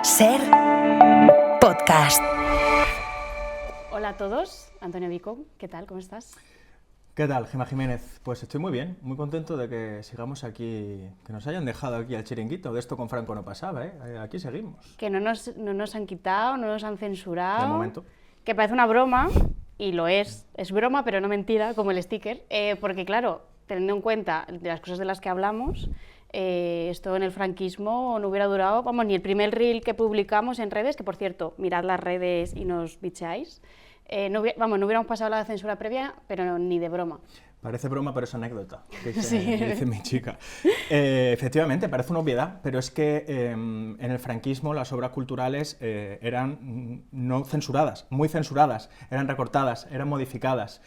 SER Podcast. Hola a todos, Antonio Vico, ¿qué tal? ¿Cómo estás? ¿Qué tal, Gemma Jiménez? Pues estoy muy bien, muy contento de que sigamos aquí, que nos hayan dejado aquí al chiringuito. De esto con Franco no pasaba, ¿eh? Aquí seguimos. Que no nos han quitado, no nos han censurado. De momento. Que parece una broma, y lo es broma, pero no mentira, como el sticker, porque claro, teniendo en cuenta de las cosas de las que hablamos, esto en el franquismo no hubiera durado, vamos, ni el primer reel que publicamos en redes, que por cierto, mirad las redes y nos bicheáis, no hubiéramos pasado la censura previa, pero ni de broma. Parece broma, pero es anécdota, Sí. dice mi chica. Efectivamente, parece una obviedad, pero es que en el franquismo las obras culturales eran no censuradas, muy censuradas, eran recortadas, eran modificadas.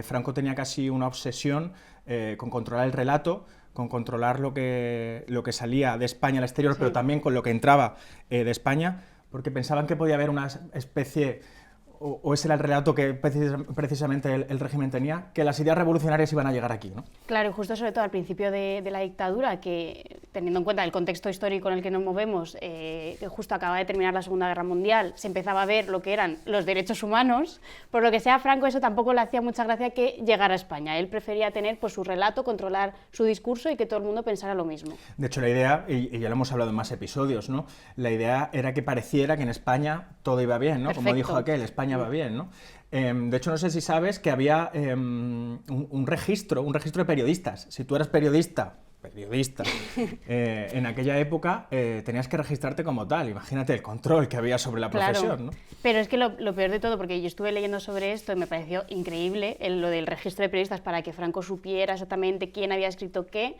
Franco tenía casi una obsesión con controlar el relato, con controlar lo que salía de España al exterior, sí, pero también con lo que entraba de España, porque pensaban que podía haber una especie, o ese era el relato que precisamente el régimen tenía, que las ideas revolucionarias iban a llegar aquí, ¿no? Claro, y justo sobre todo al principio de la dictadura, que teniendo en cuenta el contexto histórico en el que nos movemos, que justo acaba de terminar la Segunda Guerra Mundial, se empezaba a ver lo que eran los derechos humanos. Por lo que sea, Franco eso tampoco le hacía mucha gracia que llegara a España. Él prefería tener pues, su relato, controlar su discurso y que todo el mundo pensara lo mismo. De hecho, la idea, y ya lo hemos hablado en más episodios, ¿no? La idea era que pareciera que en España todo iba bien, ¿no? Perfecto. Como dijo aquel, España va bien, ¿no? De hecho, no sé si sabes que había un registro de periodistas. Si tú eras periodista, en aquella época tenías que registrarte como tal. Imagínate el control que había sobre la profesión, claro, ¿no? Pero es que lo peor de todo, porque yo estuve leyendo sobre esto y me pareció increíble lo del registro de periodistas para que Franco supiera exactamente quién había escrito qué,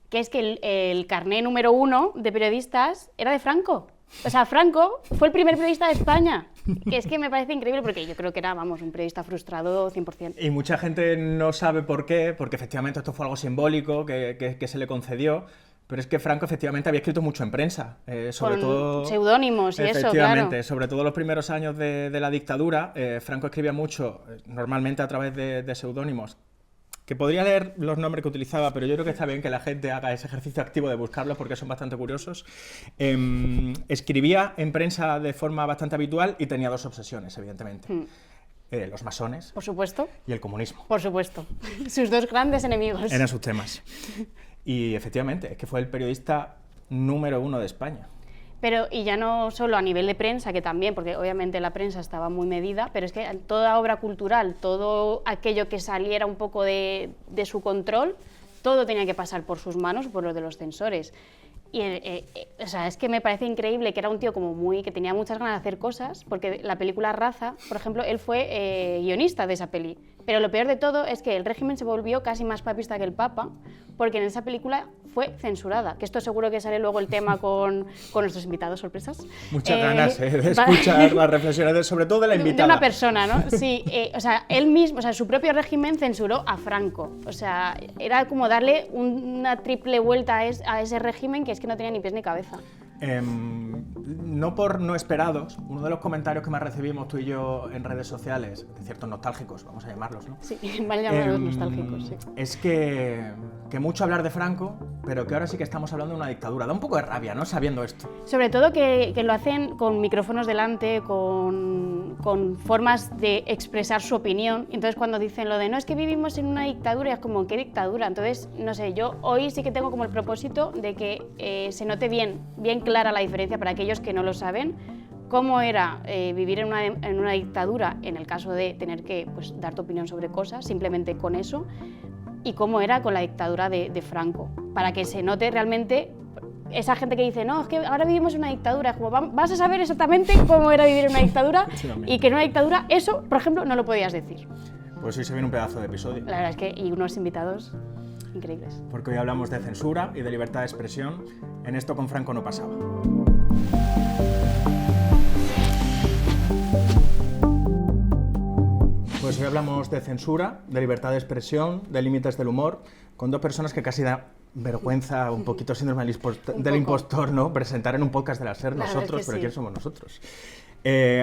que es que el carné número 1 de periodistas era de Franco. O sea, Franco fue el primer periodista de España, que es que me parece increíble porque yo creo que era, vamos, un periodista frustrado 100%. Y mucha gente no sabe por qué, porque efectivamente esto fue algo simbólico que se le concedió, pero es que Franco efectivamente había escrito mucho en prensa, sobre con todo seudónimos y eso, claro. Efectivamente, sobre todo los primeros años de la dictadura, Franco escribía mucho, normalmente a través de seudónimos, que podría leer los nombres que utilizaba, pero yo creo que está bien que la gente haga ese ejercicio activo de buscarlos porque son bastante curiosos. Escribía en prensa de forma bastante habitual y tenía dos obsesiones, evidentemente. Los masones, por supuesto, y el comunismo. Por supuesto, sus dos grandes enemigos. Eran sus temas. Y efectivamente, es que fue el periodista número 1 de España. Pero, y ya no solo a nivel de prensa, que también, porque obviamente la prensa estaba muy medida, pero es que toda obra cultural, todo aquello que saliera un poco de su control, todo tenía que pasar por sus manos, por lo de los censores. Y o sea, es que me parece increíble que era un tío como que tenía muchas ganas de hacer cosas, porque la película Raza, por ejemplo, él fue guionista de esa peli. Pero lo peor de todo es que el régimen se volvió casi más papista que el Papa, porque en esa película fue censurada, que esto seguro que sale luego el tema con nuestros invitados sorpresas. Muchas ganas de escuchar las reflexiones, sobre todo de la invitada. De una persona, ¿no? Sí, o sea, él mismo, o sea, su propio régimen censuró a Franco. O sea, era como darle una triple vuelta a ese régimen que es que no tenía ni pies ni cabeza. No por no esperados, uno de los comentarios que más recibimos tú y yo en redes sociales, de ciertos nostálgicos, vamos a llamarlos, ¿no? Sí, van a llamarlos nostálgicos, sí. Es que mucho hablar de Franco, pero que ahora sí que estamos hablando de una dictadura. Da un poco de rabia, ¿no? Sabiendo esto. Sobre todo que lo hacen con micrófonos delante, con formas de expresar su opinión. Entonces cuando dicen lo de no, es que vivimos en una dictadura, es como, ¿qué dictadura? Entonces, no sé, yo hoy sí que tengo como el propósito de que se note bien clara la diferencia para aquellos que no lo saben, cómo era vivir en una dictadura, en el caso de tener que pues, dar tu opinión sobre cosas, simplemente con eso, y cómo era con la dictadura de Franco, para que se note realmente esa gente que dice, no, es que ahora vivimos en una dictadura, como vas a saber exactamente cómo era vivir en una dictadura, y que en una dictadura eso, por ejemplo, no lo podías decir. Pues hoy se viene un pedazo de episodio. La verdad es que, y unos invitados increíbles. Porque hoy hablamos de censura y de libertad de expresión. En esto con Franco no pasaba. Pues hoy hablamos de censura, de libertad de expresión, de límites del humor, con dos personas que casi da vergüenza, un poquito síndrome del impostor, ¿no? Presentar en un podcast de la SER nosotros, pero sí. ¿Quién somos nosotros?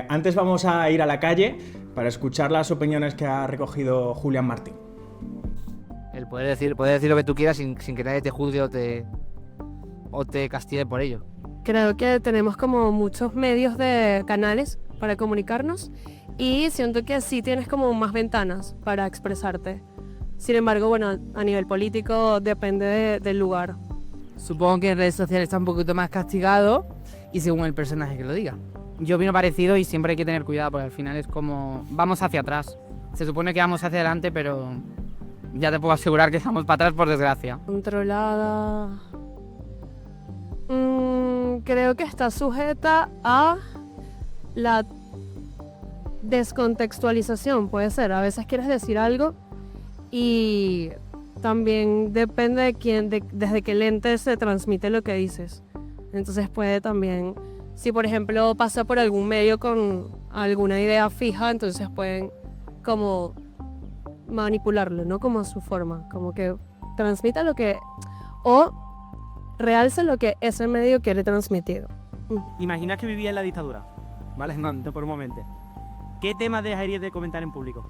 Antes vamos a ir a la calle para escuchar las opiniones que ha recogido Julián Martín. El poder decir lo que tú quieras sin que nadie te juzgue o te castigue por ello. creo que tenemos como muchos medios de canales para comunicarnos y siento que sí tienes como más ventanas para expresarte. Sin embargo, bueno, a nivel político depende del lugar. Supongo que en redes sociales está un poquito más castigado y según el personaje que lo diga. Yo opino parecido y siempre hay que tener cuidado porque al final es como vamos hacia atrás. Se supone que vamos hacia adelante, pero ya te puedo asegurar que estamos para atrás por desgracia. Controlada. Creo que está sujeta a la descontextualización, puede ser. A veces quieres decir algo y también depende de quién, desde qué lente se transmite lo que dices. Entonces puede también, si por ejemplo pasa por algún medio con alguna idea fija, entonces pueden como manipularlo, ¿no? Como a su forma, como que transmita lo que, o realce lo que ese medio quiere transmitir. Imagina que vivía en la dictadura, ¿vale? No, por un momento. ¿Qué temas dejarías de comentar en público?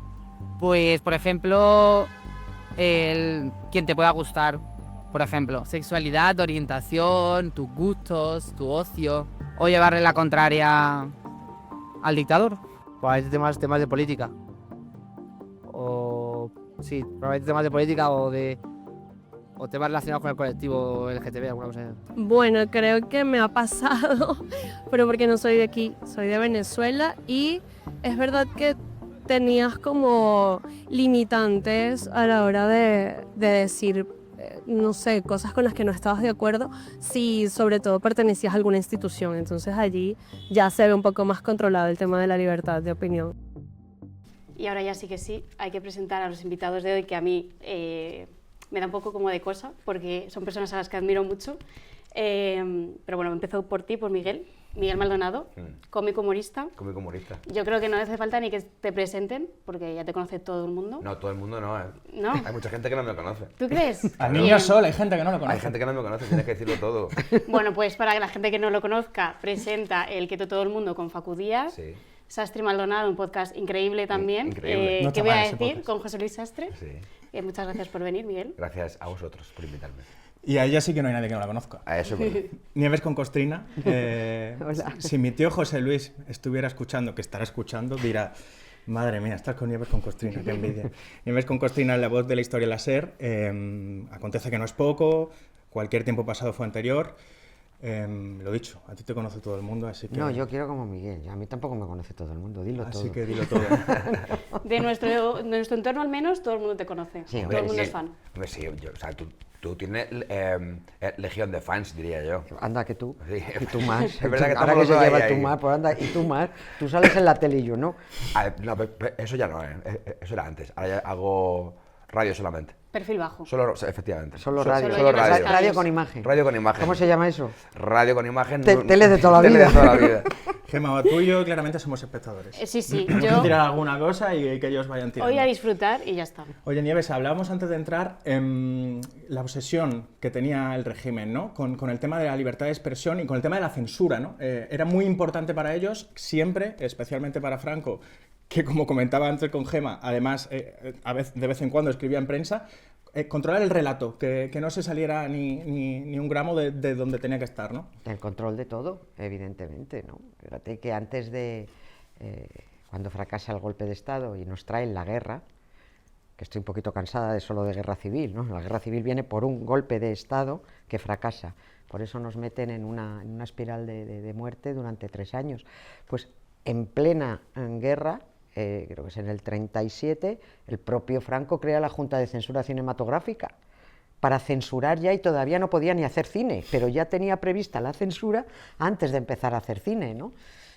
Pues, por ejemplo, quien te pueda gustar. Por ejemplo, sexualidad, orientación, tus gustos, tu ocio. O llevarle la contraria al dictador. Probablemente temas de política. O sí, probablemente temas de política o temas relacionados con el colectivo LGTB, alguna cosa así. Bueno, creo que me ha pasado, pero porque no soy de aquí, soy de Venezuela y es verdad que tenías como limitantes a la hora de decir, no sé, cosas con las que no estabas de acuerdo, si sobre todo pertenecías a alguna institución. Entonces allí ya se ve un poco más controlado el tema de la libertad de opinión. Y ahora ya sí que sí, hay que presentar a los invitados de hoy, que a mí me da un poco como de cosa, porque son personas a las que admiro mucho. Pero bueno, empezó por ti, por Miguel Maldonado, cómico humorista. Cómico humorista. Yo creo que no hace falta ni que te presenten, porque ya te conoce todo el mundo. No, todo el mundo no, ¿eh? ¿No? Hay mucha gente que no me conoce. ¿Tú crees? Al niño Sol hay gente que no lo conoce. Hay gente que no me conoce, tienes que decirlo todo. Bueno, pues para que la gente que no lo conozca, presenta el que todo el mundo con Facu Díaz. Sí. Sastre Maldonado, un podcast increíble también. Increíble. No ¿Qué está voy a mal ese decir? podcast. Con José Luis Sastre. Sí. Muchas gracias por venir, Miguel. Gracias a vosotros por invitarme. Y a ella sí que no hay nadie que no la conozca. A eso, bueno. Nieves con Costrina. Hola. Si mi tío José Luis estuviera escuchando, que estará escuchando, dirá: madre mía, estás con Nieves con Costrina, qué envidia. Nieves con Costrina es la voz de la historia la SER. Acontece que no es poco, cualquier tiempo pasado fue anterior. Lo dicho, a ti te conoce todo el mundo, así que... No, yo quiero como Miguel, a mí tampoco me conoce todo el mundo, dilo todo. Así que dilo todo. De nuestro entorno al menos, todo el mundo te conoce. Sí, todo el mundo sí. es fan. Hombre, sí, o sea, tú tienes legión de fans, diría yo. Anda que tú, Sí. y tú más. Es verdad que ahora estamos que se los dos lleva ahí, tú ahí. más, pues anda, y tú más. Tú sales en la tele y yo no. No, pero eso ya no, eso era antes. Ahora ya hago radio solamente. Perfil bajo. Solo, efectivamente. Solo radio. solo llevas radio. Radio con imagen. Radio con imagen. ¿Cómo se llama eso? Radio con imagen. Tele de toda la Tele vida. de toda la vida. Gemma, tú y yo claramente somos espectadores. Sí, sí, Vamos yo a tirar alguna cosa y que ellos vayan tirando. hoy a disfrutar y ya está. Oye, Nieves, hablábamos antes de entrar en la obsesión que tenía el régimen, ¿no? Con el tema de la libertad de expresión y con el tema de la censura, ¿no? Era muy importante para ellos, siempre, especialmente para Franco, que como comentaba antes con Gemma, además de vez en cuando escribía en prensa, controlar el relato, que no se saliera ni un gramo de donde tenía que estar, ¿no? El control de todo, evidentemente, ¿no? Fíjate que antes de, cuando fracasa el golpe de Estado y nos traen la guerra, que estoy un poquito cansada de solo de guerra civil, ¿no? La guerra civil viene por un golpe de Estado que fracasa, por eso nos meten en una espiral de muerte durante 3 años. Pues en plena guerra, creo que es en el 37, el propio Franco crea la Junta de Censura Cinematográfica para censurar ya, y todavía no podía ni hacer cine, pero ya tenía prevista la censura antes de empezar a hacer cine, ¿no?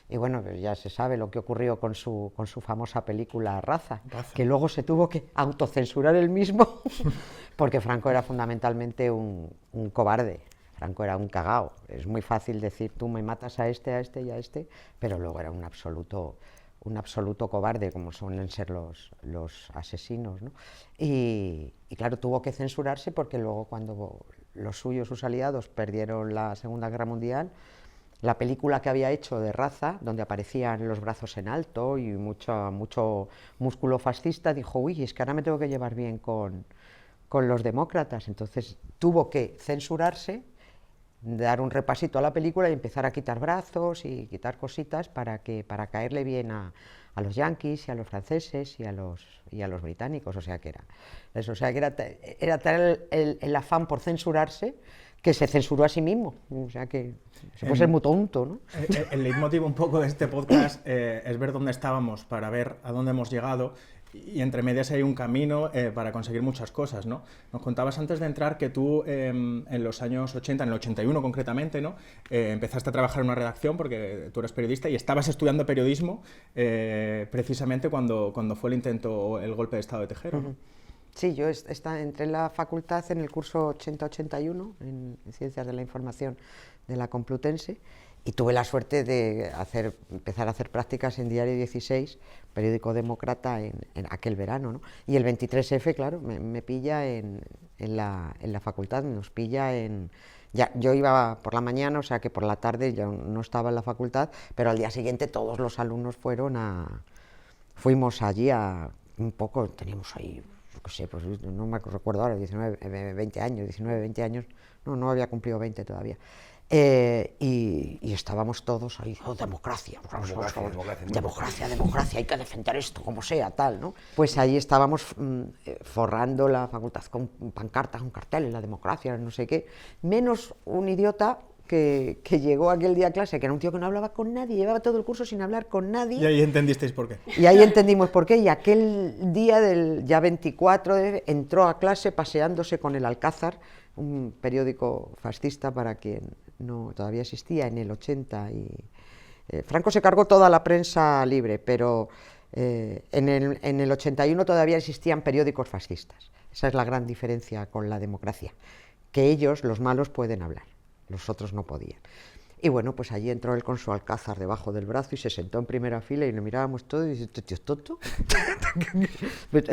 Y bueno, pues ya se sabe lo que ocurrió con su famosa película Raza, que luego se tuvo que autocensurar él mismo, porque Franco era fundamentalmente un cobarde. Franco era un cagao. Es muy fácil decir, tú me matas a este y a este, pero luego era un absoluto cobarde, como suelen ser los asesinos, ¿no? Y claro, tuvo que censurarse porque luego, cuando los suyos, sus aliados, perdieron la Segunda Guerra Mundial, la película que había hecho de Raza, donde aparecían los brazos en alto y mucho músculo fascista, dijo, uy, es que ahora me tengo que llevar bien con los demócratas. Entonces tuvo que censurarse dar un repasito a la película y empezar a quitar brazos y quitar cositas para caerle bien a los yanquis y a los franceses y a los británicos, o sea que era tal el afán por censurarse que se censuró a sí mismo, o sea que se puede ser muy tonto, ¿no? El leitmotiv un poco de este podcast es ver dónde estábamos para ver a dónde hemos llegado, y entre medias hay un camino para conseguir muchas cosas, ¿no? Nos contabas antes de entrar que tú en los años 80, en el 81 concretamente, ¿no? Empezaste a trabajar en una redacción porque tú eres periodista y estabas estudiando periodismo precisamente cuando fue el intento o el golpe de Estado de Tejero, ¿no? Sí, yo entré en la facultad en el curso 80-81 en Ciencias de la Información de la Complutense y tuve la suerte de empezar a hacer prácticas en Diario 16, periódico demócrata, en aquel verano, ¿no? Y el 23F, claro, me pilla en la facultad, nos pilla yo iba por la mañana, o sea que por la tarde yo no estaba en la facultad, pero al día siguiente todos los alumnos fuimos allí un poco, teníamos ahí, qué sé, pues no me recuerdo ahora, 19, 20 años, no había cumplido 20 todavía. Y estábamos todos ahí, democracia, hay que defender esto, como sea, tal, ¿no? Pues ahí estábamos forrando la facultad con pancartas, con carteles, la democracia, no sé qué, menos un idiota que llegó aquel día a clase, que era un tío que no hablaba con nadie, llevaba todo el curso sin hablar con nadie. Y ahí entendisteis por qué. Y ahí entendimos por qué, y aquel día del ya 24 entró a clase paseándose con el Alcázar, un periódico fascista para quien no todavía existía en el 80. Franco se cargó toda la prensa libre, pero en el 81 todavía existían periódicos fascistas. Esa es la gran diferencia con la democracia, que ellos, los malos, pueden hablar. Los otros no podían. Y bueno, pues allí entró él con su Alcázar debajo del brazo y se sentó en primera fila y le mirábamos todo y dice, ¿este tío es tonto?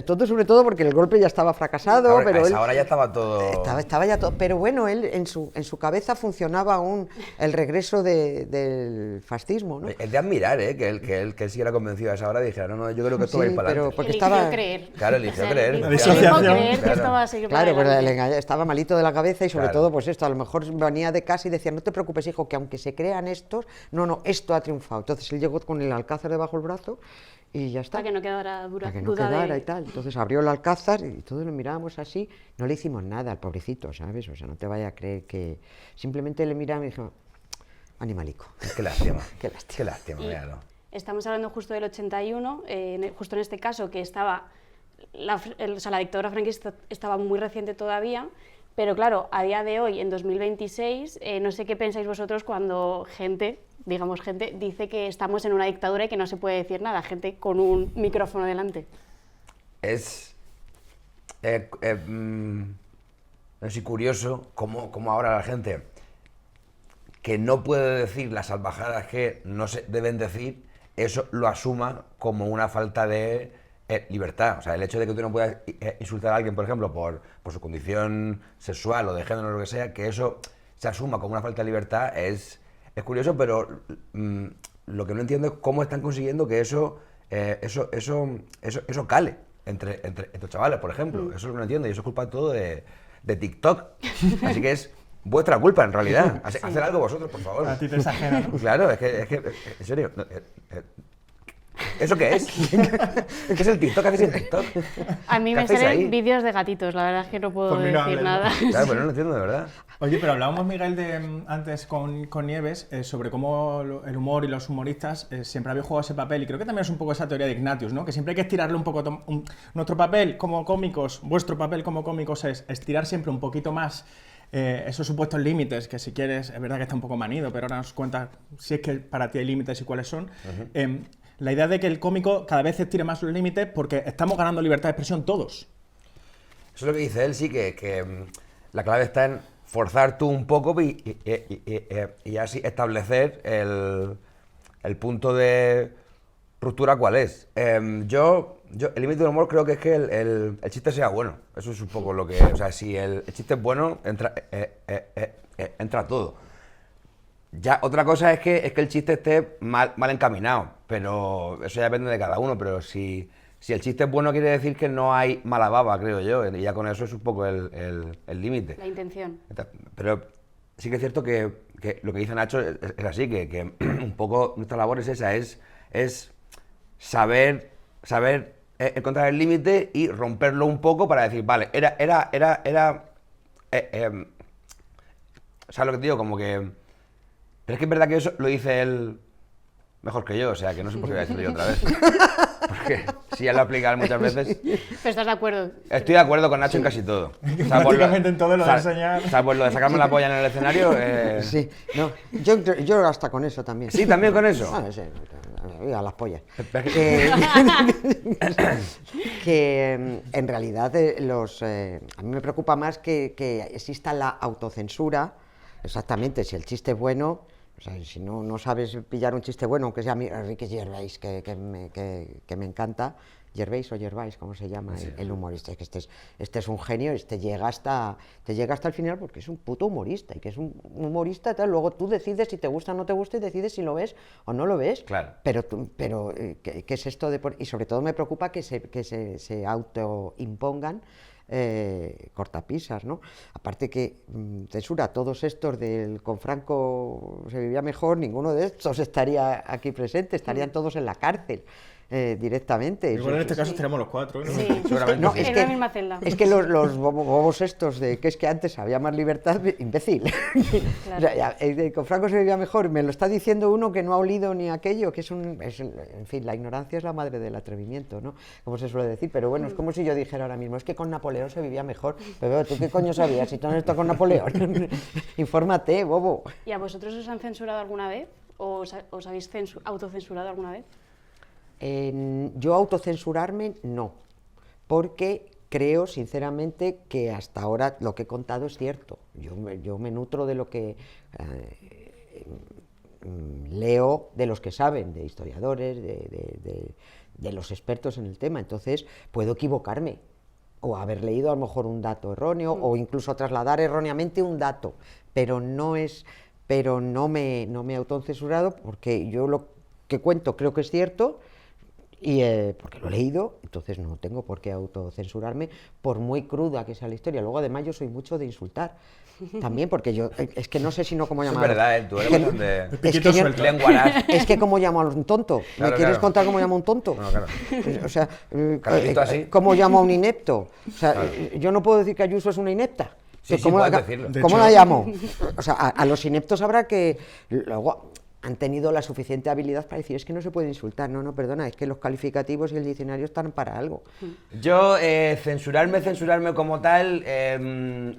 Tonto sobre todo porque el golpe ya estaba fracasado. Ahora, pero ahora ya estaba todo... Estaba ya todo, pero bueno, él en su cabeza funcionaba aún el regreso del fascismo, ¿no? Es de admirar, que él siguiera convencido a esa hora y dijera, no, yo creo que esto va a ir para pero adelante. porque eligió estaba... creer. Claro, eligió creer. La Eligió disociación. creer que Claro. esto va a seguir Claro, para pues adelante. estaba malito de la cabeza y sobre Claro. todo pues esto, a lo mejor venía de casa y decía, no te preocupes hijo, que aunque se crean estos, no, esto ha triunfado. Entonces él llegó con el Alcázar debajo del brazo y ya está. Para que no quedara Para que no duda quedara de... y tal. Entonces abrió el Alcázar y todos lo mirábamos así, no le hicimos nada al pobrecito, ¿sabes? O sea, no te vaya a creer que... Simplemente le miramos y dijimos, animalico. Qué lástima. Qué lástima. Qué lástima, Y míralo. estamos hablando justo del 81, justo en este caso que estaba, la dictadura franquista estaba muy reciente todavía, pero claro, a día de hoy, en 2026, no sé qué pensáis vosotros cuando gente dice que estamos en una dictadura y que no se puede decir nada, gente con un micrófono delante. No sé, curioso cómo ahora la gente que no puede decir las salvajadas que no se deben decir, eso lo asuma como una falta de libertad. O sea, el hecho de que tú no puedas insultar a alguien, por ejemplo, por su condición sexual o de género o lo que sea, que eso se asuma como una falta de libertad es curioso, pero lo que no entiendo es cómo están consiguiendo que eso cale entre chavales, por ejemplo. Eso es lo que no entiendo y eso es culpa todo de TikTok. Así que es vuestra culpa, en realidad. Hacer algo vosotros, por favor. A ti te exagera, ¿no? Claro, es que en serio. ¿Eso qué es? ¿Qué es el TikTok? ¿Qué hacéis en TikTok? A mí ¿Qué me hacéis ahí? salen vídeos de gatitos, la verdad es que no puedo Por mí no decir hables, ¿no? nada. Claro, pero no lo entiendo de verdad. Oye, pero hablábamos, Miguel, antes con Nieves sobre cómo el humor y los humoristas siempre habían jugado ese papel, y creo que también es un poco esa teoría de Ignatius, ¿no? Que siempre hay que estirarle un poco. Nuestro papel como cómicos, vuestro papel como cómicos es estirar siempre un poquito más esos supuestos límites, que si quieres, es verdad que está un poco manido, pero ahora nos cuentas si es que para ti hay límites y cuáles son. La idea de que el cómico cada vez estire más los límites porque estamos ganando libertad de expresión todos. Eso es lo que dice él, sí, que la clave está en forzar tú un poco y así establecer el punto de ruptura cuál es. Yo el límite del humor creo que es que el chiste sea bueno. Eso es un poco lo que... O sea, si el chiste es bueno, entra todo. Ya, otra cosa es que el chiste esté mal encaminado, pero eso ya depende de cada uno, pero si el chiste es bueno quiere decir que no hay mala baba, creo yo, y ya con eso es un poco el límite. La intención. Pero sí que es cierto que lo que dice Nacho es así, que un poco nuestra labor es esa, es saber encontrar el límite y romperlo un poco para decir, vale, ¿sabes lo que te digo? Como que... Pero es que es verdad que eso lo dice él mejor que yo, o sea, que no sé por qué voy a decirlo yo otra vez. Porque si ya lo aplica muchas veces... Pero estás de acuerdo. Estoy de acuerdo con Nacho en casi todo. Prácticamente en todo lo de enseñar. Salvo lo de sacarme la polla en el escenario... Sí, no, yo hasta con eso también. Sí, también con eso. Ah, sí, a las pollas. Eh, Que en realidad a mí me preocupa más que exista la autocensura, exactamente, si el chiste es bueno, o sea, si no sabes pillar un chiste bueno, aunque sea Ricky Gervais, que me encanta, Gervais o Gervais, ¿cómo se llama? Sí. El humorista, que este es un genio, te llega hasta el final porque es un puto humorista, y que es un humorista, tal, luego tú decides si te gusta o no te gusta y decides si lo ves o no lo ves. Claro. Pero ¿qué es esto de y sobre todo me preocupa que se autoimpongan cortapisas, ¿no? Aparte que censura todos estos con Franco se vivía mejor, ninguno de estos estaría aquí presente, estarían todos en la cárcel. Directamente. Igual en este caso estaríamos los 4, ¿no? Sí, Seguramente No, sí. es en que, la misma celda. es que los bobos estos de que es que antes había más libertad, imbécil. Claro. O sea, con Franco se vivía mejor, me lo está diciendo uno que no ha olido ni aquello, que en fin, la ignorancia es la madre del atrevimiento, ¿no? Como se suele decir, pero bueno, es como si yo dijera ahora mismo, es que con Napoleón se vivía mejor, pero ¿tú qué coño sabías si tú no has estado con Napoleón? Infórmate, bobo. ¿Y a vosotros os han censurado alguna vez? ¿O os habéis autocensurado alguna vez? Yo autocensurarme no, porque creo sinceramente que hasta ahora lo que he contado es cierto. Yo me nutro de lo que leo de los que saben, de historiadores, de los expertos en el tema, entonces puedo equivocarme o haber leído a lo mejor un dato erróneo o incluso trasladar erróneamente un dato, pero no me he autocensurado porque yo lo que cuento creo que es cierto. Y porque lo he leído, entonces no tengo por qué autocensurarme, por muy cruda que sea la historia. Luego, además, yo soy mucho de insultar. También, porque yo, es que no sé si no cómo llamar. Es verdad, tú eres bastante... Es que yo, lenguaraz. es que cómo llamo a un tonto. Claro, ¿Me quieres claro. contar cómo llamo a un tonto? No, claro. O sea, Carlito, así. ¿cómo llamo a un inepto? O sea, Claro. Yo no puedo decir que Ayuso es una inepta. Sí, sí, ¿Cómo puedes la, decirlo. De ¿Cómo hecho- la llamo? O sea, a los ineptos habrá que... Luego, han tenido la suficiente habilidad para decir, es que no se puede insultar. No, perdona, es que los calificativos y el diccionario están para algo. Yo, censurarme como tal,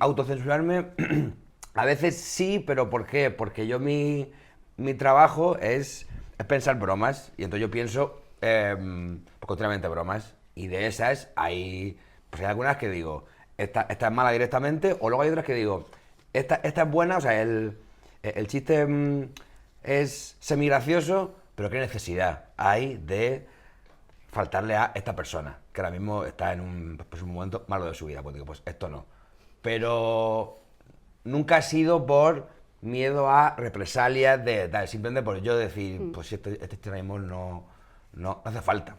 autocensurarme, a veces sí, pero ¿por qué? Porque yo mi trabajo es pensar bromas, y entonces yo pienso continuamente bromas, y de esas hay algunas que digo, esta es mala directamente, o luego hay otras que digo, esta es buena, o sea, el chiste es semigracioso, pero qué necesidad hay de faltarle a esta persona, que ahora mismo está en un momento malo de su vida, pues digo, pues esto no. Pero nunca ha sido por miedo a represalias de tal, simplemente por yo decir, pues si este ahora mismo no hace falta.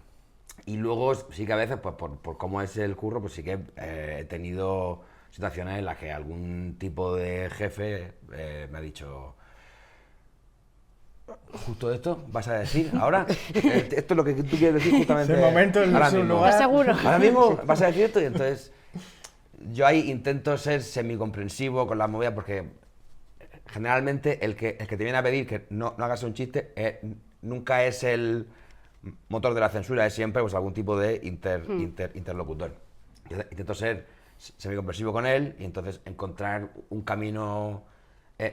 Y luego sí que a veces, pues por cómo es el curro, pues sí que he tenido situaciones en las que algún tipo de jefe me ha dicho... ¿Justo esto vas a decir ahora? Esto es lo que tú quieres decir justamente. Es el momento, ahora es un mismo. lugar. ¿Estás seguro? Ahora mismo vas a decir esto, y entonces yo ahí intento ser semicomprensivo con las movidas, porque generalmente el que te viene a pedir que no hagas un chiste nunca es el motor de la censura, es siempre pues algún tipo de interlocutor. Yo intento ser semicomprensivo con él y entonces encontrar un camino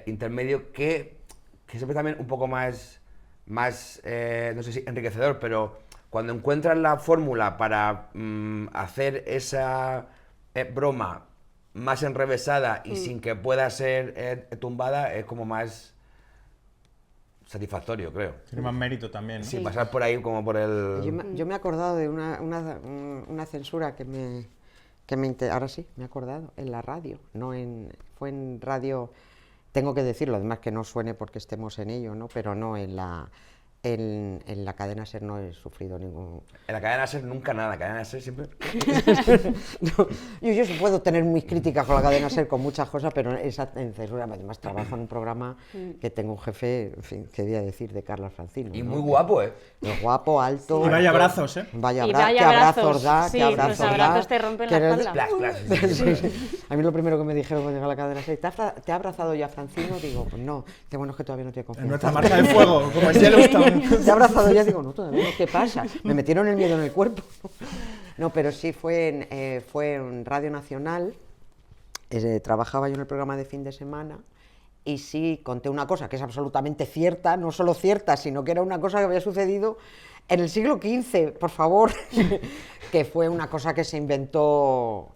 intermedio que siempre también un poco más no sé si enriquecedor, pero cuando encuentras la fórmula para hacer esa broma más enrevesada y sin que pueda ser tumbada, es como más satisfactorio, creo. Tiene más mérito también, ¿no? Sí, pasar por ahí como por el... Yo me he acordado de una censura que me ahora sí, me he acordado, en la radio, fue en radio, tengo que decirlo, además que no suene porque estemos en ello, ¿no? Pero no en la En la cadena SER no he sufrido ningún... En la cadena SER nunca nada, la cadena SER siempre... No, yo sí puedo tener mis críticas con la cadena SER, con muchas cosas, pero en censura, además trabajo en un programa que tengo un jefe, en fin, qué voy a decir, de Carlos Francino. Y ¿no? muy guapo, ¿eh? Muy guapo, alto... Y vaya abrazos, ¿eh? Vaya, Y vaya qué abrazos abrazos, da, sí, qué abrazos los da. abrazos te rompen que la eres- espalda. Plas, plas. Sí, sí. A mí lo primero que me dijeron cuando llegué a la cadena SER, ¿te ha abrazado ya Francino? Digo, pues no. Dice, bueno, es que todavía no tiene En confianza. nuestra marca de fuego, como en Yellowstone. ¿Te ha abrazado ya? Digo, no, todavía no, ¿qué pasa? Me metieron el miedo en el cuerpo. No, pero sí fue en Radio Nacional, trabajaba yo en el programa de fin de semana y sí conté una cosa que es absolutamente cierta, no solo cierta, sino que era una cosa que había sucedido en el siglo XV, por favor, que fue una cosa que se inventó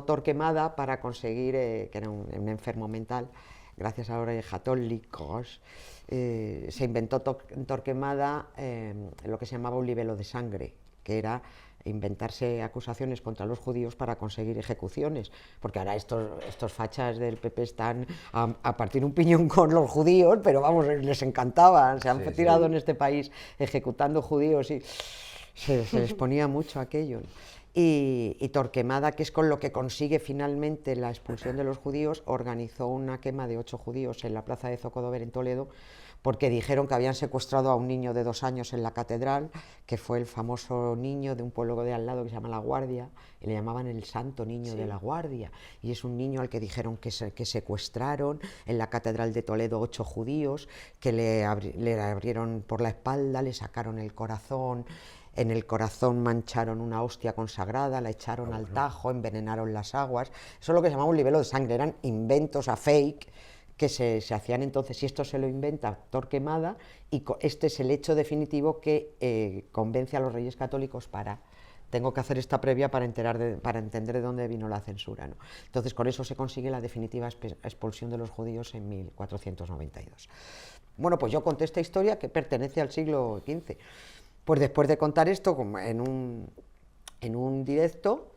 Torquemada para conseguir, que era un enfermo mental, gracias a los católicos, se inventó Torquemada lo que se llamaba un libelo de sangre, que era inventarse acusaciones contra los judíos para conseguir ejecuciones, porque ahora estos fachas del PP están a partir un piñón con los judíos, pero vamos, les encantaban, se han tirado en este país ejecutando judíos y se les ponía mucho aquello, ¿no? Y Torquemada, que es con lo que consigue finalmente la expulsión de los judíos, organizó una quema de 8 judíos en la plaza de Zocodover en Toledo, porque dijeron que habían secuestrado a un niño de 2 años en la catedral, que fue el famoso niño de un pueblo de al lado que se llama La Guardia, y le llamaban el santo niño de La Guardia, y es un niño al que dijeron que secuestraron en la catedral de Toledo 8 judíos, que le abrieron por la espalda, le sacaron el corazón. En el corazón mancharon una hostia consagrada, la echaron al Tajo, envenenaron las aguas. Eso es lo que se llamaba un libelo de sangre, eran inventos a fake que se hacían entonces, y esto se lo inventa Torquemada, y este es el hecho definitivo que convence a los Reyes Católicos tengo que hacer esta previa para entender de dónde vino la censura, ¿no? Entonces con eso se consigue la definitiva expulsión de los judíos en 1492. Bueno, pues yo conté esta historia que pertenece al siglo XV. Pues después de contar esto en un directo,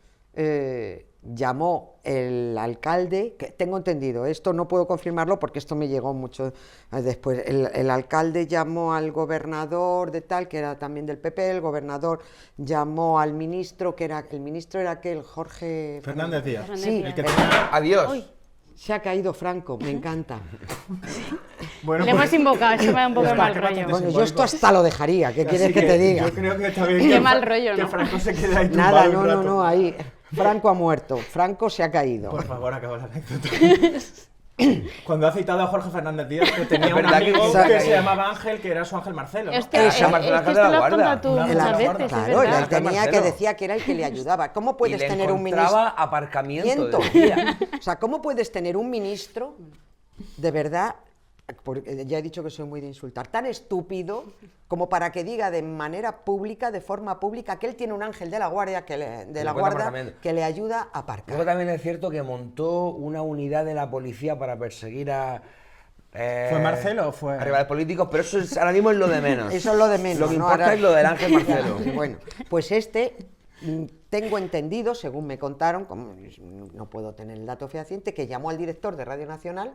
llamó el alcalde, que tengo entendido, esto no puedo confirmarlo porque esto me llegó mucho después, el alcalde llamó al gobernador de tal, que era también del PP, el gobernador llamó al ministro, el ministro era aquel Jorge Fernández Díaz. Sí, El que tenía... Adiós. se ha caído Franco, me encanta. Bueno, Le hemos invocado, eso me da un poco de mal rollo. Bueno, yo esto hasta lo dejaría, ¿qué quieres Así que te diga? Yo creo que está bien Qué que mal rollo, que ¿no? Franco se quede ahí tumbado Nada, un rato. no, ahí. Franco ha muerto, Franco se ha caído. Por favor, acaba la anécdota. Cuando ha citado a Jorge Fernández Díaz, que tenía Es un verdad que amigo sí. que se llamaba Ángel, que era su Ángel Marcelo, ¿no? Este, Esa es Marcela que de la esto lo has Guardia. contado tú Una muchas de la veces, Guardia. es Claro, verdad. él tenía que Marcelo. decía que era el que le ayudaba. ¿Cómo Y puedes le tener un ministro? encontraba aparcamiento, decía. O sea, ¿cómo puedes tener un ministro de verdad, porque ya he dicho que soy muy de insultar, tan estúpido como para que diga de manera pública, de forma pública, que él tiene un ángel de la guardia que le ayuda a aparcar? Luego también es cierto que montó una unidad de la policía para perseguir a... ¿Fue Marcelo o fue...? A rivales políticos, pero eso ahora mismo es lo de menos. Eso es lo de menos. Lo que ¿no? importa Ahora- es lo del Ángel Marcelo. Bueno, pues tengo entendido, según me contaron, como no puedo tener el dato fehaciente, que llamó al director de Radio Nacional,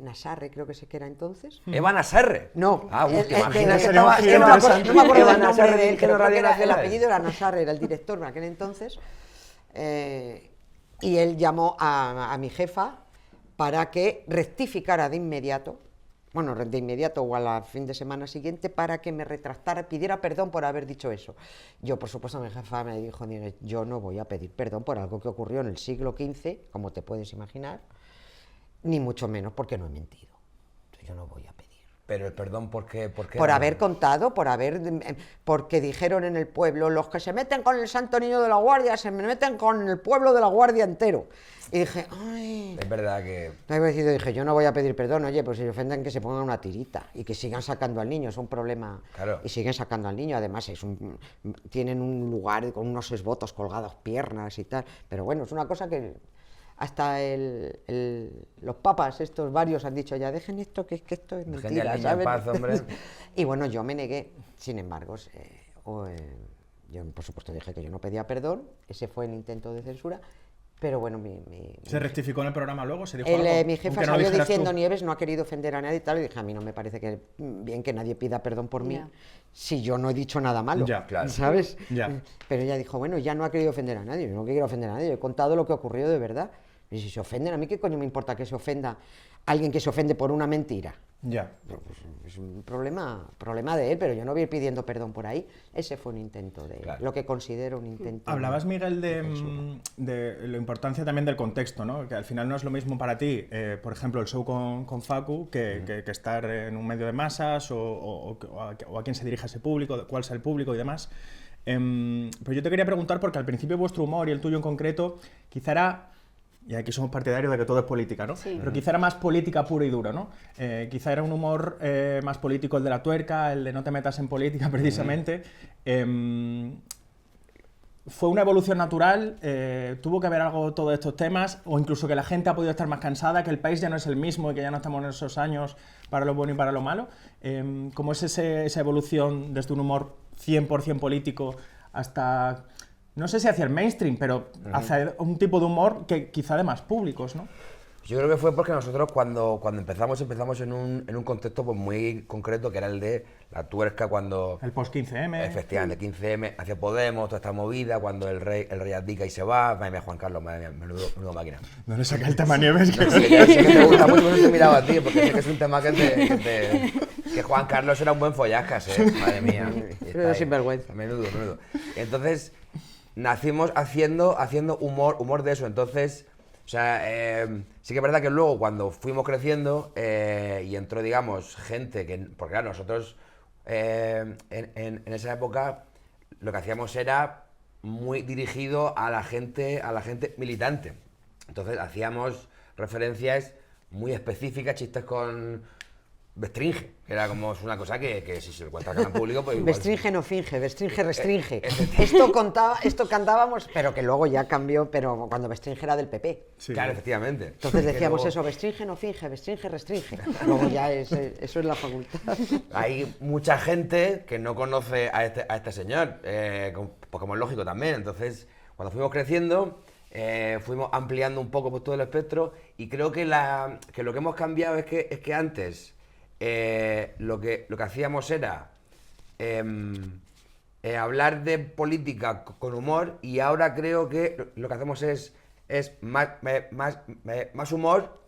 Nasarre creo que era entonces. Eva Nasarre. No, Ah, el- te el- imaginas. sería un giro no me acuerdo interesante. del nombre Eva de Nasarre él, dirigiendo pero creo que Radio el Nacional. apellido era Nasarre, era el director en aquel entonces, y él llamó a mi jefa para que rectificara de inmediato, bueno, de inmediato o al fin de semana siguiente, para que me retractara, pidiera perdón por haber dicho eso. Yo, por supuesto, mi jefa me dijo, yo no voy a pedir perdón por algo que ocurrió en el siglo XV, como te puedes imaginar, ni mucho menos porque no he mentido. Yo no voy a pedir. Pero el perdón, ¿por qué? Por haber contado, porque dijeron en el pueblo, los que se meten con el Santo Niño de la Guardia se meten con el pueblo de la Guardia entero. Y dije, ay... Es verdad que... Dije, yo no voy a pedir perdón, oye, pues si se ofenden que se pongan una tirita y que sigan sacando al niño, es un problema. Claro. Y siguen sacando al niño, además tienen un lugar con unos esbotos colgados, piernas y tal. Pero bueno, es una cosa que hasta los papas, estos varios, han dicho ya, dejen esto, que esto es Dejen mentira, al niño en ¿saben? paz, hombre. Y bueno, yo me negué, sin embargo, yo por supuesto dije que yo no pedía perdón, ese fue el intento de censura, Pero bueno, ¿Se rectificó en el programa luego? ¿Se dijo mi algo? jefa Aunque no lo salió dijeras diciendo tú. Nieves no ha querido ofender a nadie y tal, y dije, a mí no me parece que bien que nadie pida perdón por mí Ya. si yo no he dicho nada malo, Ya, claro. ¿sabes? Ya. Pero ella dijo, bueno, ya no ha querido ofender a nadie, yo no quiero ofender a nadie, yo he contado lo que ocurrió de verdad. Y si se ofenden, ¿a mí qué coño me importa que se ofenda alguien que se ofende por una mentira? Ya. Pues es un problema de él, pero yo no voy a ir pidiendo perdón por ahí. Ese fue un intento Claro. lo que considero un intento. Hablabas, Miguel, censura. de la importancia también del contexto, ¿no? Que al final no es lo mismo para ti, por ejemplo, el show con Facu, que estar en un medio de masas o a quién se dirige ese público, cuál es el público y demás. Pero yo te quería preguntar, porque al principio vuestro humor y el tuyo en concreto, quizá era... Y aquí somos partidarios de que todo es política, ¿no? Sí. Pero quizá era más política pura y dura, ¿no? Quizá era un humor más político el de la tuerca, el de no te metas en política precisamente. ¿Fue una evolución natural? ¿Tuvo que haber algo todos estos temas? ¿O incluso que la gente ha podido estar más cansada, que el país ya no es el mismo y que ya no estamos en esos años para lo bueno y para lo malo? ¿Cómo es esa evolución desde un humor 100% político hasta... No sé si hacia el mainstream, pero hacia un tipo de humor que quizá de más públicos, ¿no? Yo creo que fue porque nosotros cuando empezamos en un contexto pues muy concreto, que era el de la tuerca, cuando... El post-15M. Efectivamente, 15M, hacia Podemos, toda esta movida, cuando el rey abdica y se va, madre mía, Juan Carlos, madre mía, menudo máquina. ¿Dónde saca el tema Nieves? No, sí, que sé que te gusta mucho, no te miraba a ti, porque sé que es un tema que Juan Carlos era un buen follascas, madre mía. Y está Pero ahí. sinvergüenza. Menudo. Entonces, nacimos haciendo humor de eso, entonces... O sea, sí que es verdad que luego cuando fuimos creciendo y entró, digamos, gente que... Porque claro, nosotros en esa época lo que hacíamos era muy dirigido a la gente militante. Entonces hacíamos referencias muy específicas, chistes con Bestringe, que era como es una cosa que si se lo cuentas en público, pues igual... Bestringe no finge, Bestringe restringe. Esto cantábamos, pero que luego ya cambió, pero cuando Bestringe era del PP. Sí. Claro, efectivamente. Entonces Que decíamos luego eso, Bestringe no finge, Bestringe restringe. Luego ya eso es la facultad. Hay mucha gente que no conoce a este señor, pues como es lógico también. Entonces, cuando fuimos creciendo, fuimos ampliando un poco pues, todo el espectro y creo que lo que hemos cambiado es que antes lo que hacíamos era hablar de política con humor y ahora creo que lo que hacemos es más humor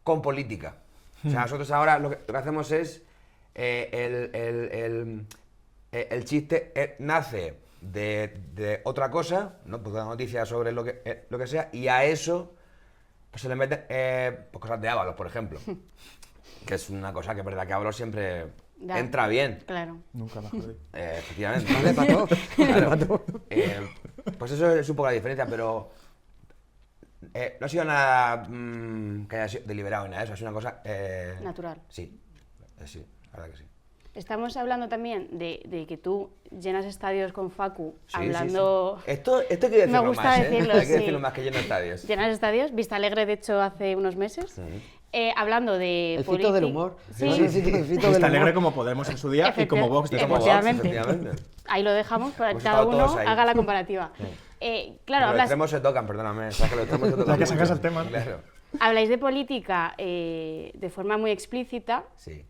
con política. O sea, nosotros ahora lo que hacemos es el chiste nace de otra cosa, ¿no? Pues una noticia sobre lo que sea, y a eso pues se le meten pues cosas de Ábalos, por ejemplo. Que es una cosa que es verdad que Ábalos siempre entra bien. Claro. Nunca mejor dicho. Efectivamente. Vale, pató. Claro. Pues eso es un poco la diferencia, pero no ha sido nada que haya sido deliberado ni nada de eso, ha sido una cosa... Natural. Sí, sí, la verdad que sí. Estamos hablando también de que tú llenas estadios con Facu, Sí, hablando... sí, sí. Esto hay que decirlo Me gusta más, decirlo, Hay que sí. decirlo más que lleno estadios. Llenas estadios, Vista Alegre, de hecho, hace unos meses, hablando de... El fito del humor. Sí, El fito del Está humor. alegre como Podemos en su día y como Vox de Como Vox. Vox, Efectivamente. efectivamente. Ahí lo dejamos para que Hemos cada estado todos uno ahí. haga la comparativa. Claro, Los hablas, extremos se tocan, perdóname. ¿Sabes que los extremos se tocan Ya que mucho? sacas el tema. Claro. habláis de política de forma muy explícita. Sí.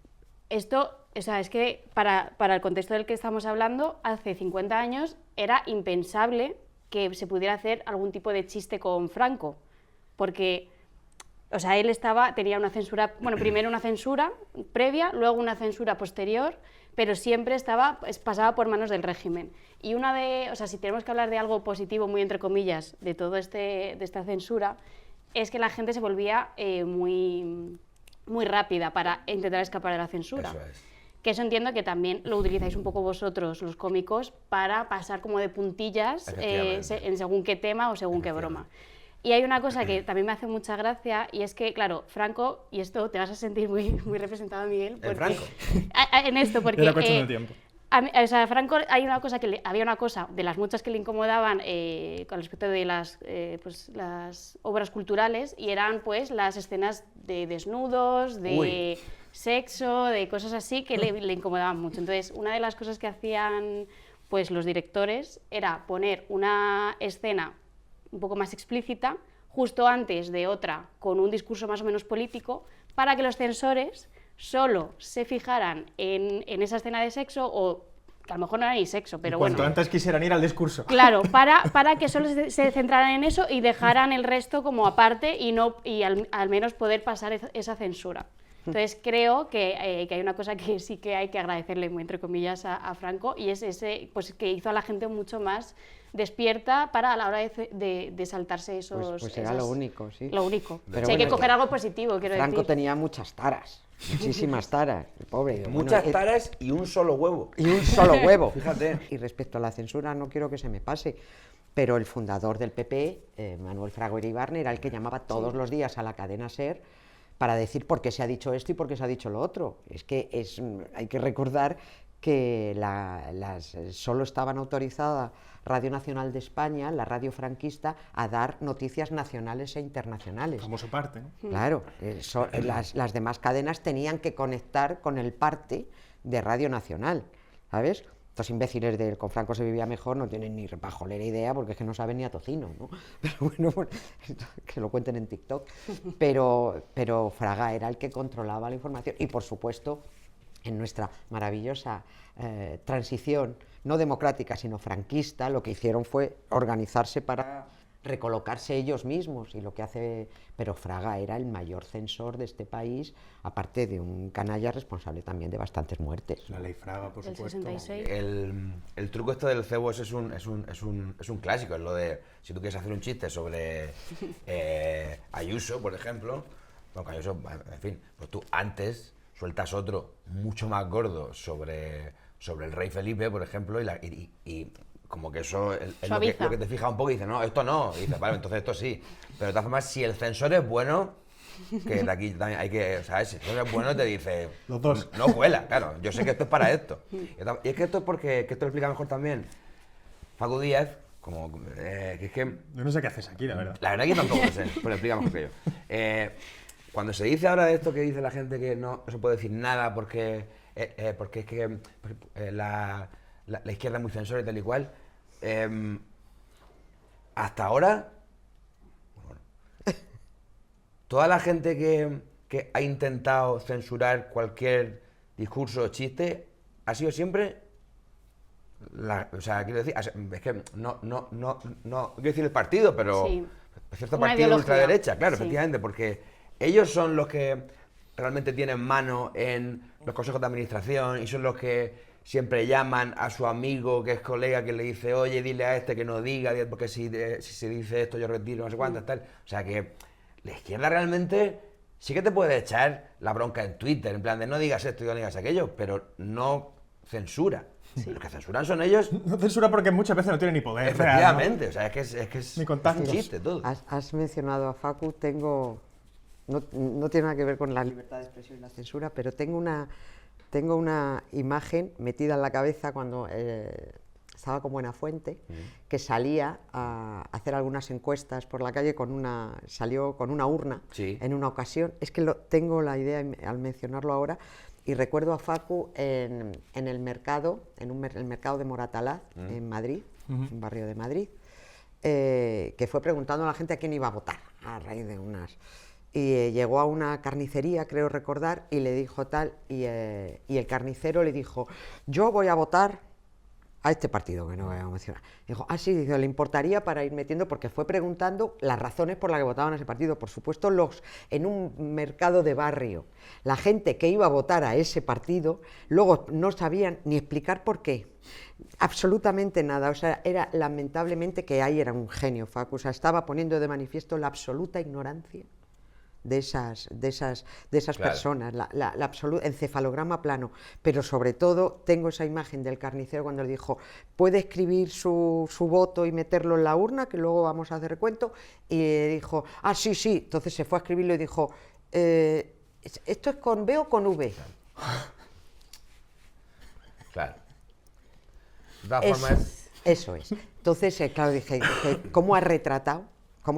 Esto, o sea, es que para el contexto del que estamos hablando, hace 50 años era impensable que se pudiera hacer algún tipo de chiste con Franco, porque, o sea, él tenía una censura, bueno, primero una censura previa, luego una censura posterior, pero siempre pasaba por manos del régimen. Y o sea, si tenemos que hablar de algo positivo, muy entre comillas, de todo de esta censura, es que la gente se volvía muy rápida para intentar escapar de la censura. Eso es. Que eso entiendo que también lo utilizáis un poco vosotros, los cómicos, para pasar como de puntillas Efectivamente. en según qué tema o según qué broma. Y hay una cosa que también me hace mucha gracia, y es que, claro, Franco, y esto te vas a sentir muy representado, Miguel. ¿En Franco? En esto, porque... Era cuestión de tiempo. O sea, Franco, había una cosa de las muchas que le incomodaban con respecto de las obras culturales, y eran pues las escenas de desnudos, de sexo, de cosas así que le incomodaban mucho. Entonces, una de las cosas que hacían pues los directores era poner una escena un poco más explícita, justo antes de otra con un discurso más o menos político, para que los censores solo se fijaran en esa escena de sexo, o que a lo mejor no era ni sexo, pero Cuanto bueno. antes quisieran ir al discurso. Claro, para que solo se centraran en eso y dejaran el resto como aparte y al menos poder pasar esa censura. Entonces creo que hay una cosa que sí que hay que agradecerle, muy entre comillas, a Franco, y es ese, pues, que hizo a la gente mucho más despierta para a la hora de saltarse esos... Pues era lo único, sí. Lo único. Pero hay que bueno, coger algo positivo, quiero Franco decir. tenía muchas taras, muchísimas taras, el pobre. Muchas Bueno, taras y un solo huevo. y un solo huevo. Fíjate. Y respecto a la censura, no quiero que se me pase, pero el fundador del PP, Manuel Fraga Iribarne, era el que llamaba todos los días a la cadena SER para decir por qué se ha dicho esto y por qué se ha dicho lo otro. Es que hay que recordar que solo estaban autorizadas Radio Nacional de España, la radio franquista, a dar noticias nacionales e internacionales. Famoso parte, ¿no? Claro, las demás cadenas tenían que conectar con el parte de Radio Nacional, ¿sabes? Estos imbéciles del Con Franco se vivía mejor no tienen ni pajolera idea porque es que no saben ni a tocino, ¿no? Pero bueno, que lo cuenten en TikTok. Pero Fraga era el que controlaba la información y, por supuesto, en nuestra maravillosa transición, no democrática, sino franquista, lo que hicieron fue organizarse para recolocarse ellos mismos y lo que hace... Pero Fraga era el mayor censor de este país, aparte de un canalla responsable también de bastantes muertes. La ley Fraga, por Del supuesto. 66. El truco este del cebos es un clásico, es lo de, si tú quieres hacer un chiste sobre Ayuso, por ejemplo, bueno, Ayuso, en fin, pues tú antes sueltas otro mucho más gordo sobre el rey Felipe, por ejemplo, y como que eso es lo que te fija un poco y dices, no, esto no, y dices, vale, entonces esto sí. Pero de todas formas, si el censor es bueno, que de aquí también hay que, ¿sabes? Si el censor es bueno, te dice, Los dos. no cuela, claro, yo sé que esto es para esto. Y es que esto es porque, que esto lo explica mejor también Facu Díaz, como, que es que... Yo no sé qué haces aquí, la verdad. La verdad que yo tampoco lo sé, pero lo explica mejor que yo. Cuando se dice ahora de esto que dice la gente que no se puede decir nada porque es que la izquierda es muy censora y tal y cual, hasta ahora, bueno, toda la gente que ha intentado censurar cualquier discurso o chiste ha sido siempre, o sea, quiero decir, es que no quiero decir el partido, pero Sí. cierto Una partido de ideología. ultraderecha, claro, Sí. efectivamente, porque ellos son los que realmente tienen mano en los consejos de administración y son los que siempre llaman a su amigo que es colega que le dice, oye, dile a este que no diga, porque si se dice esto yo retiro, no sé cuántas, tal. O sea que la izquierda realmente sí que te puede echar la bronca en Twitter, en plan de no digas esto y no digas aquello, pero no censura. Los que censuran son ellos, No censura porque muchas veces no tiene ni poder. efectivamente. O sea, es que es Ni un contactos. chiste todo. Has mencionado a Facu, no tiene nada que ver con la libertad de expresión y la censura, pero tengo una imagen metida en la cabeza cuando estaba con Buenafuente, que salía a hacer algunas encuestas por la calle salió con una urna Sí. en una ocasión. Es que tengo la idea al mencionarlo ahora, y recuerdo a Facu en el mercado, el mercado de Moratalaz, en Madrid, un barrio de Madrid, que fue preguntando a la gente a quién iba a votar, a raíz de unas... Y llegó a una carnicería, creo recordar, y le dijo tal, y el carnicero le dijo, yo voy a votar a este partido, que no voy a mencionar. Dijo, sí, dice, le importaría para ir metiendo, porque fue preguntando las razones por las que votaban a ese partido. Por supuesto, en un mercado de barrio, la gente que iba a votar a ese partido, luego no sabían ni explicar por qué. Absolutamente nada. O sea, era lamentablemente que ahí era un genio, Facu. O sea, estaba poniendo de manifiesto la absoluta ignorancia de esas Claro. personas, la absoluta encefalograma plano, pero sobre todo tengo esa imagen del carnicero cuando le dijo, puede escribir su voto y meterlo en la urna, que luego vamos a hacer recuento, y dijo, sí, entonces se fue a escribirlo y dijo, ¿esto es con B o con V? Claro. De todas formas, Eso es. Entonces, claro, dije, ¿cómo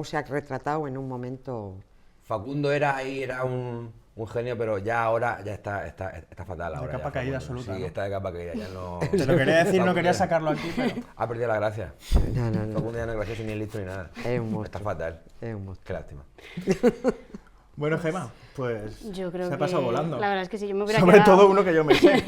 se ha retratado en un momento Facundo era un genio, pero ya ahora ya está fatal. Ahora, capa ya, caída Facundo. absoluta, Sí, ¿no? está de capa caída, ya no... Te lo quería decir, no quería sacarlo aquí, pero... Ha perdido la gracia. No. Facundo ya no es gracioso ni es listo ni nada. Es un monstruo. Está fatal. Es un monstruo. Qué lástima. Bueno, Gemma, pues Yo creo se ha que pasado volando. La verdad es que sí, yo me hubiera Sobre quedado... todo uno que yo me sé.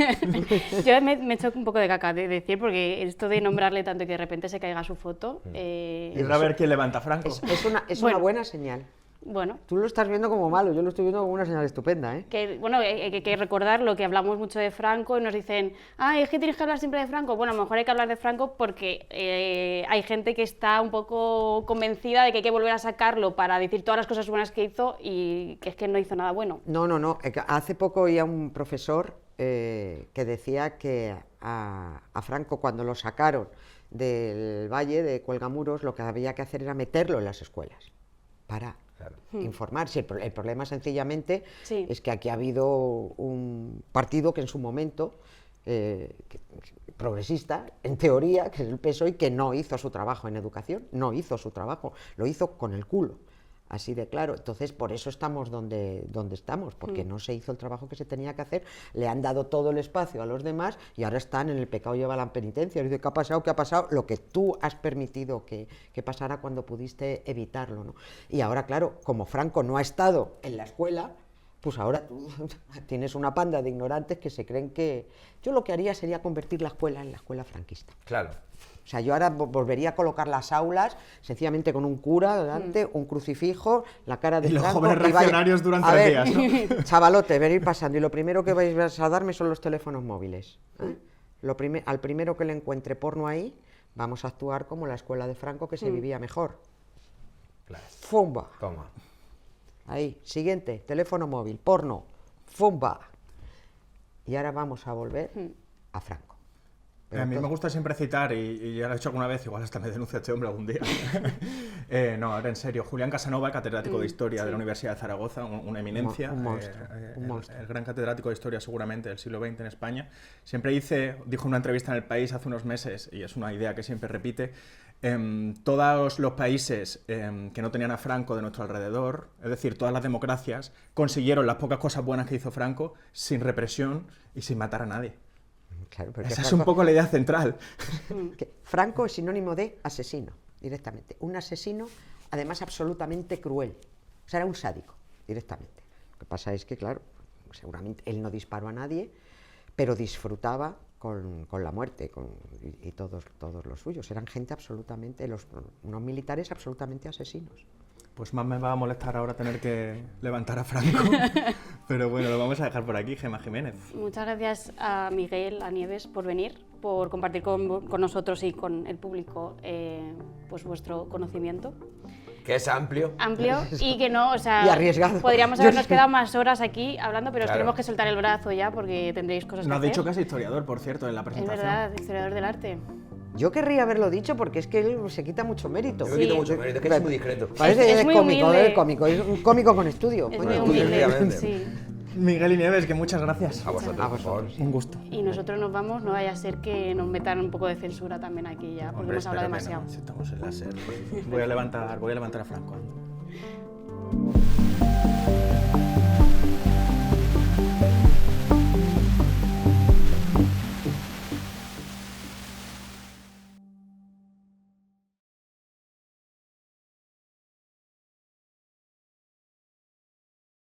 Yo me echo un poco de caca de decir, porque esto de nombrarle tanto y que de repente se caiga su foto... Y ahora a ver quién levanta a Franco. Es Bueno. una buena señal. Bueno, Tú lo estás viendo como malo, yo lo estoy viendo como una señal estupenda, ¿eh? que, bueno, hay que recordar lo que hablamos mucho de Franco y nos dicen, es que tienes que hablar siempre de Franco. Bueno, a lo mejor hay que hablar de Franco porque hay gente que está un poco convencida de que hay que volver a sacarlo para decir todas las cosas buenas que hizo y que es que no hizo nada bueno. No. Hace poco oía un profesor que decía que a Franco, cuando lo sacaron del Valle de Cuelgamuros, lo que había que hacer era meterlo en las escuelas para informar. Si el problema sencillamente Sí. es que aquí ha habido un partido que en su momento progresista, en teoría, que es el PSOE, que no hizo su trabajo en educación, no hizo su trabajo, lo hizo con el culo. Así de claro. Entonces, por eso estamos donde estamos, porque no se hizo el trabajo que se tenía que hacer, le han dado todo el espacio a los demás y ahora están en el pecado lleva la penitencia. Dice, ¿qué ha pasado? ¿Qué ha pasado? Lo que tú has permitido que pasara cuando pudiste evitarlo, ¿no? Y ahora, claro, como Franco no ha estado en la escuela, pues ahora tú tienes una panda de ignorantes que se creen que... Yo lo que haría sería convertir la escuela en la escuela franquista. Claro. O sea, yo ahora volvería a colocar las aulas sencillamente con un cura delante, un crucifijo, la cara de Y los Franco, jóvenes vaya- reaccionarios durante a el ver, día, ¿no? Chavalote, venir pasando y lo primero que vais a darme son los teléfonos móviles. ¿Eh? Al primero que le encuentre porno ahí, vamos a actuar como la escuela de Franco, que se vivía mejor. Claro. Fumba. Toma. Ahí, siguiente, teléfono móvil, porno, fumba. Y ahora vamos a volver a Franco. Pero A mí me entonces- gusta siempre citar, y ya lo he hecho alguna vez, igual hasta me denuncia este hombre algún día. No, ahora en serio, Julián Casanova, catedrático de Historia de la Universidad de Zaragoza, una eminencia, Un monstruo, un monstruo. el gran catedrático de Historia seguramente del siglo XX en España, siempre dijo en una entrevista en El País hace unos meses, y es una idea que siempre repite, todos los países que no tenían a Franco de nuestro alrededor, es decir, todas las democracias, consiguieron las pocas cosas buenas que hizo Franco sin represión y sin matar a nadie. Claro, porque Esa es Franco- un poco la idea central. que Franco es sinónimo de asesino, directamente. Un asesino, además, absolutamente cruel. O sea, era un sádico, directamente. Lo que pasa es que, claro, seguramente él no disparó a nadie, pero disfrutaba con la muerte y todos los suyos. Eran gente absolutamente, unos militares absolutamente asesinos. Pues más me va a molestar ahora tener que levantar a Franco. Pero bueno, lo vamos a dejar por aquí, Gemma Jiménez. Muchas gracias a Miguel, a Nieves, por venir, por compartir con nosotros y con el público pues vuestro conocimiento Que es amplio. amplio y que no, o sea, Y arriesgado. podríamos Yo habernos sí. quedado más horas aquí hablando, pero os Claro. tenemos que soltar el brazo ya porque tendréis cosas Nos has que dicho hacer. que es historiador, por cierto, en la Es presentación. verdad, historiador del arte. Yo querría haberlo dicho porque es que él se quita mucho mérito. Yo me quito Sí. mucho mérito, es que es muy discreto. Parece Es que muy cómico, humilde. cómico, es un cómico con estudio. Es Bueno, muy estudio, humilde, efectivamente. sí. Miguel y Nieves, que muchas gracias. A vosotros, por favor. Un gusto. Y nosotros nos vamos, no vaya a ser que nos metan un poco de censura también aquí ya, porque Hombre, hemos hablado espero que demasiado. no, si estamos en la SER. Voy a levantar a Franco.